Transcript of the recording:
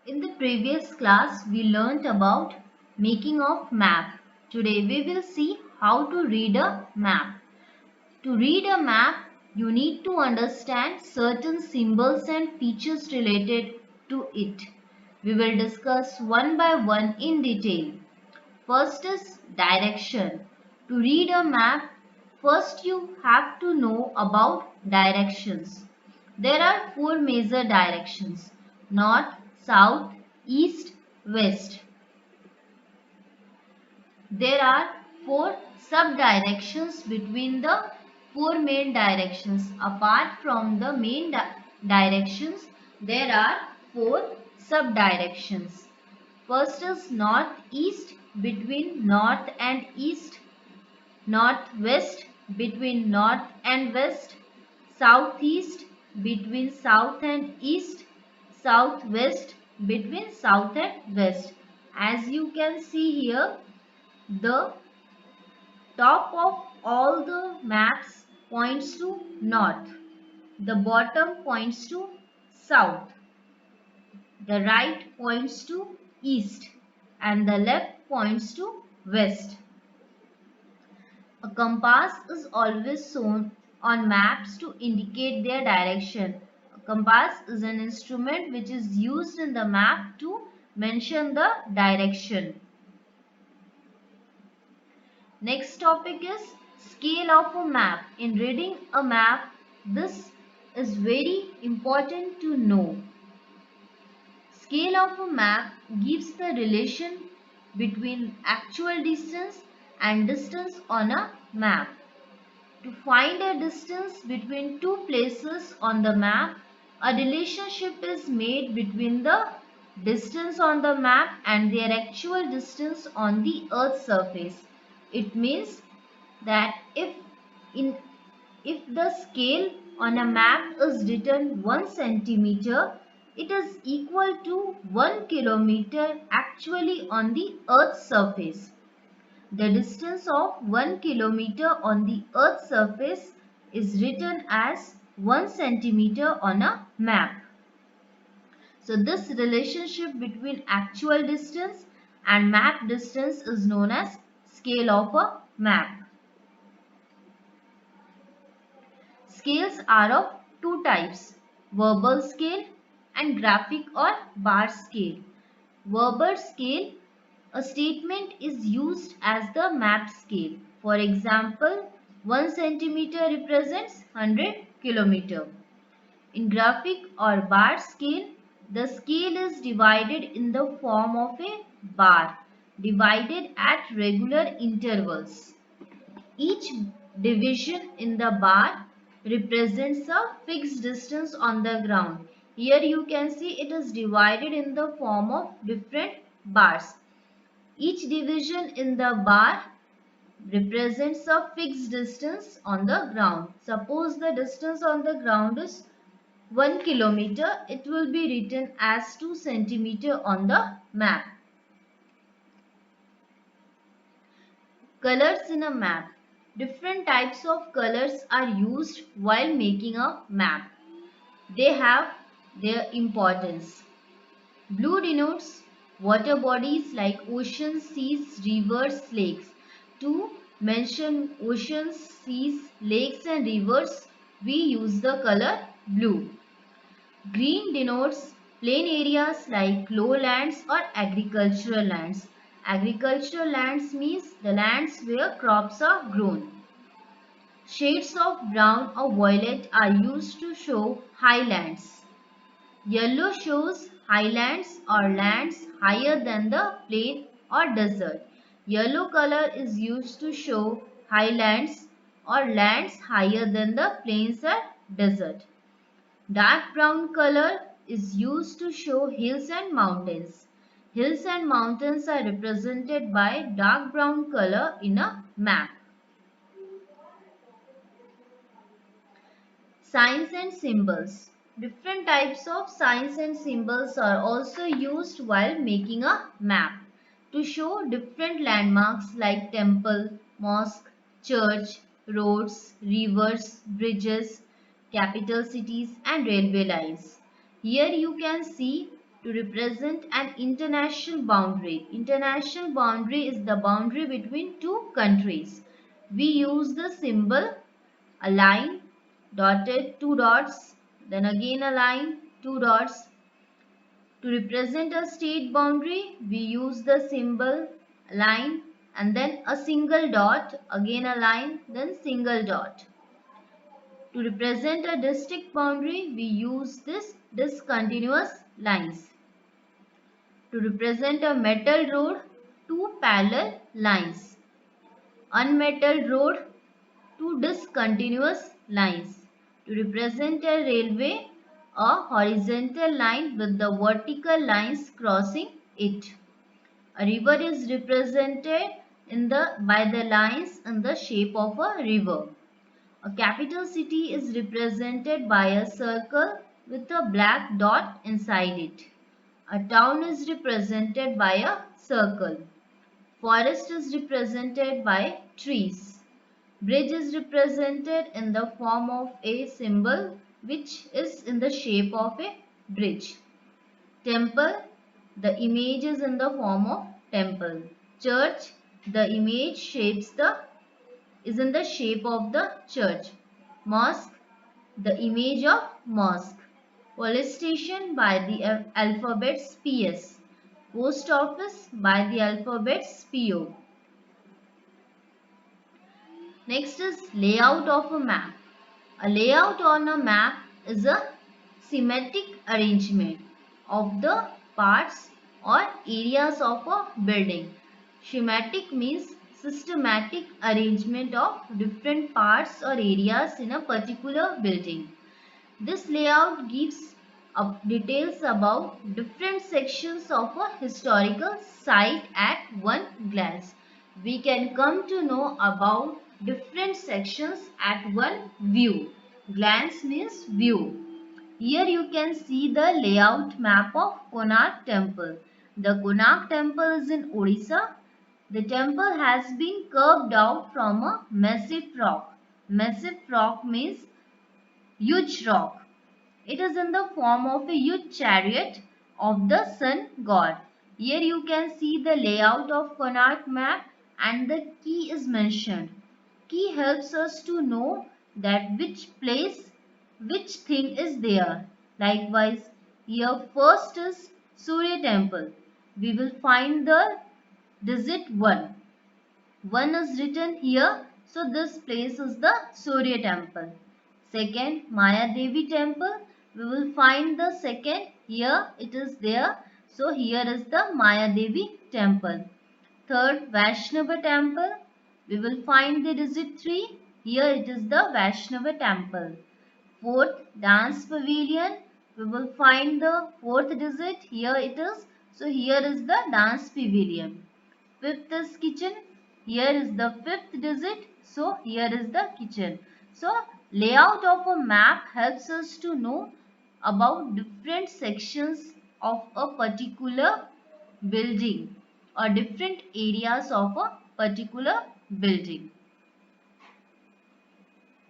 In the previous class, we learnt about making of map. Today we will see how to read a map. To read a map, you need to understand certain symbols and features related to it. We will discuss one by one in detail. First is direction. To read a map, first you have to know about directions. There are four major directions: north, south, east, west. There are four sub-directions between the four main directions. Apart from the main directions, there are four sub-directions. First is north-east, between north and east; northwest, between north and west; southeast, between south and east; southwest, between south and west. As you can see here, the top of all the maps points to north, the bottom points to south, the right points to east, and the left points to west. A compass is always shown on maps to indicate their direction. A compass is an instrument which is used in the map to mention the direction. Next topic is scale of a map. In reading a map, this is very important to know. Scale of a map gives the relation between actual distance and distance on a map. To find a distance between two places on the map, a relationship is made between the distance on the map and their actual distance on the Earth's surface. It means that in if the scale on a map is written 1 centimeter, it is equal to 1 kilometer actually on the Earth's surface. The distance of 1 kilometer on the Earth's surface is written as 1 centimeter on a map. So this relationship between actual distance and map distance is known as scale of a map. Scales are of two types: verbal scale and graphic or bar scale. Verbal scale, a statement is used as the map scale. For example, 1 centimeter represents 100 kilometer. In graphic or bar scale, the scale is divided in the form of a bar, divided at regular intervals. Each division in the bar represents a fixed distance on the ground. Here you can see it is divided in the form of different bars. Each division in the bar represents a fixed distance on the ground. Suppose the distance on the ground is 1 kilometer, it will be written as 2 centimeter on the map. Colors in a map. Different types of colors are used while making a map. They have their importance. Blue denotes water bodies like oceans, seas, rivers, lakes. To mention oceans, seas, lakes and rivers, we use the color blue. Green denotes plain areas like lowlands or agricultural lands. Agricultural lands means the lands where crops are grown. Shades of brown or violet are used to show highlands. Yellow shows highlands or lands higher than the plain or desert. Yellow color is used to show highlands or lands higher than the plains or desert. Dark brown color is used to show hills and mountains. Hills and mountains are represented by dark brown color in a map. Signs and symbols. Different types of signs and symbols are also used while making a map to show different landmarks like temple, mosque, church, roads, rivers, bridges, capital cities and railway lines. Here you can see to represent an international boundary. International boundary is the boundary between two countries. We use the symbol a line, dotted, two dots, then again a line, two dots. To represent a state boundary, we use the symbol line and then a single dot, again a line, then single dot. To represent a district boundary, we use this discontinuous lines. To represent a metal road, two parallel lines. Unmetalled road, two discontinuous lines. To represent a railway, a horizontal line with the vertical lines crossing it. A river is represented by the lines in the shape of a river. A capital city is represented by a circle with a black dot inside it. A town is represented by a circle. Forest is represented by trees. Bridge is represented in the form of a symbol which is in the shape of a bridge. Temple, the image is in the form of temple. Church, the image is in the shape of the church. Mosque, the image of mosque. Police station by the alphabets PS. Post office by the alphabets PO. Next is layout of a map. A layout on a map is a schematic arrangement of the parts or areas of a building. Schematic means systematic arrangement of different parts or areas in a particular building. This layout gives details about different sections of a historical site at one glance. We can come to know about different sections at one view. Glance means view. Here you can see the layout map of Konark Temple. The Konark Temple is in Odisha. The temple has been carved out from a massive rock. Massive rock means huge rock. It is in the form of a huge chariot of the sun god. Here you can see the layout of Konark map and the key is mentioned. Key helps us to know that which place, which thing is there. Likewise, here first is Surya temple. We will find the digit 1. 1 is written here, so this place is the Surya temple. Second, Maya Devi temple. We will find the second, here it is there. So here is the Maya Devi temple. Third, Vaishnava temple. We will find the digit 3. Here it is the Vaishnava temple. Fourth, dance pavilion. We will find the fourth digit. Here it is. So here is the dance pavilion. Fifth is kitchen. Here is the fifth digit. So here is the kitchen. So layout of a map helps us to know about different sections of a particular building or different areas of a particular building.